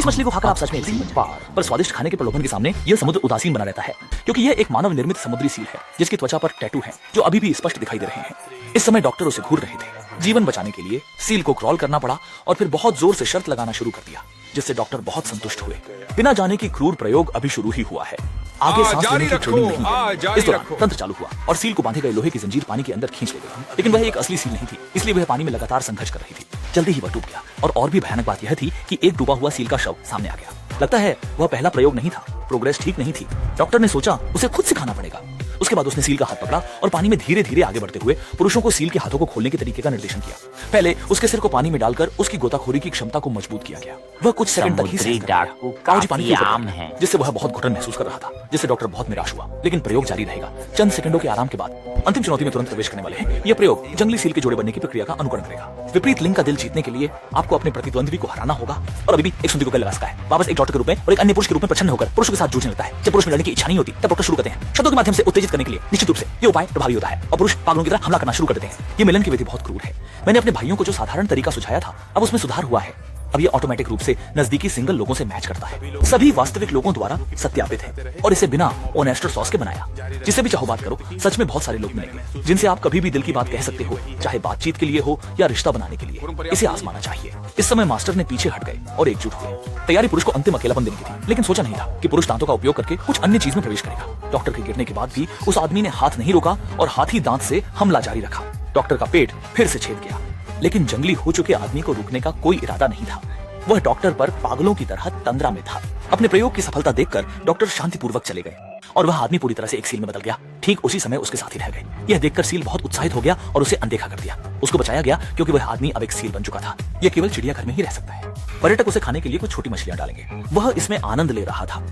इस मछली को खाकर आप सच में एक सील बन जाएं। पर स्वादिष्ट खाने के प्रलोभन के सामने यह समुद्र उदासीन बना रहता है, क्योंकि यह एक मानव निर्मित समुद्री सील है जिसकी त्वचा पर टैटू है जो अभी भी स्पष्ट दिखाई दे रहे हैं। इस समय डॉक्टर उसे घूर रहे थे। जीवन बचाने के लिए सील को क्रॉल करना पड़ा और फिर बहुत जोर से शर्त लगाना शुरू कर दिया, जिससे डॉक्टर बहुत संतुष्ट हुए। बिना जाने की क्रूर प्रयोग अभी शुरू ही हुआ है। आगे सांस लेने की ट्रेनिंग नहीं है। इस दौरान तंत्र चालू हुआ और सील को बांधे गए लोहे की जंजीर पानी के अंदर खींच ले गई, लेकिन वह एक असली सील नहीं थी, इसलिए वह पानी में लगातार संघर्ष कर रही थी। जल्दी ही वह डूब गया और भी भयानक बात यह थी कि एक डूबा हुआ सील का शव सामने आ गया। लगता है वह पहला प्रयोग नहीं था। प्रोग्रेस ठीक नहीं थी। डॉक्टर ने सोचा उसे खुद सिखाना पड़ेगा। उसके बाद उसने सील का हाथ पकड़ा और पानी में धीरे धीरे आगे बढ़ते हुए पुरुषों को सील के हाथों को खोलने के तरीके का निर्देशन किया। पहले उसके सिर को पानी में डालकर उसकी गोताखोरी की क्षमता को मजबूत किया गया। वह कुछ सेकंड तक ही पानी है, जिससे वह बहुत घुटन महसूस कर रहा था, जिससे डॉक्टर बहुत निराश हुआ। लेकिन प्रयोग जारी रहेगा। चंद सेकंडों के आराम के बाद अंतिम चुनौती में तुरंत प्रवेश करने वाले हैं। यह प्रयोग जंगली सील के जोड़े बनने की प्रक्रिया का अनुकरण करेगा। विपरीत लिंग का दिल जीतने के लिए आपको अपने प्रतिद्वंद्वी को हराना होगा और अभी भी एक सुंदरी को लगा सकता है। वापस एक डॉक्टर के रूप में और एक अन्य पुरुष के रूप में प्रसन्न होकर पुरुष के साथ जूझने लगता है। जब पुरुष में लड़ने की इच्छा नहीं होती तब डॉक्टर शुरू करते हैं शब्दों के माध्यम से उत्तेजित करने के लिए। निश्चित रूप से ये उपाय प्रभावी होता है और पुरुष पागलों की तरह हमला करना शुरू कर देते हैं। ये मिलन की विधि बहुत क्रूर है। मैंने अपने भाइयों को जो साधारण तरीका सुझाया था अब उसमें सुधार हुआ है। अब ये ऑटोमेटिक रूप से नजदीकी सिंगल लोगों से मैच करता है। सभी वास्तविक लोगों द्वारा सत्यापित है और इसे बिना ओनेस्टर सॉस के बनाया। जिससे भी चाहो बात करो, सच में बहुत सारे लोग मिलेंगे जिनसे आप कभी भी दिल की बात कह सकते हो, चाहे बातचीत के लिए हो या रिश्ता बनाने के लिए। इसे आजमाना चाहिए। इस समय मास्टर ने पीछे हट गए और एकजुट हुए। तैयारी पुरुष को अंतिम अकेलापन देने की थी, लेकिन सोचा नहीं था कि पुरुष दांतों का उपयोग करके कुछ अन्य चीज में प्रवेश करेगा। डॉक्टर के गिरने के बाद भी उस आदमी ने हाथ नहीं रोका और हाथी दांत से हमला जारी रखा। डॉक्टर का पेट फिर से छेद गया, लेकिन जंगली हो चुके आदमी को रुकने का कोई इरादा नहीं था। वह डॉक्टर पर पागलों की तरह तंद्रा में था। अपने प्रयोग की सफलता देखकर डॉक्टर शांतिपूर्वक चले गए और वह आदमी पूरी तरह से एक सील में बदल गया। ठीक उसी समय उसके साथी रह गए। यह देखकर सील बहुत उत्साहित हो गया और उसे अनदेखा कर दिया। उसको बचाया गया क्योंकि वह आदमी अब एक सील बन चुका था। यह केवल चिड़ियाघर में ही रह सकता है। पर्यटक उसे खाने के लिए कुछ छोटी मछलियां डालेंगे। वह इसमें आनंद ले रहा था।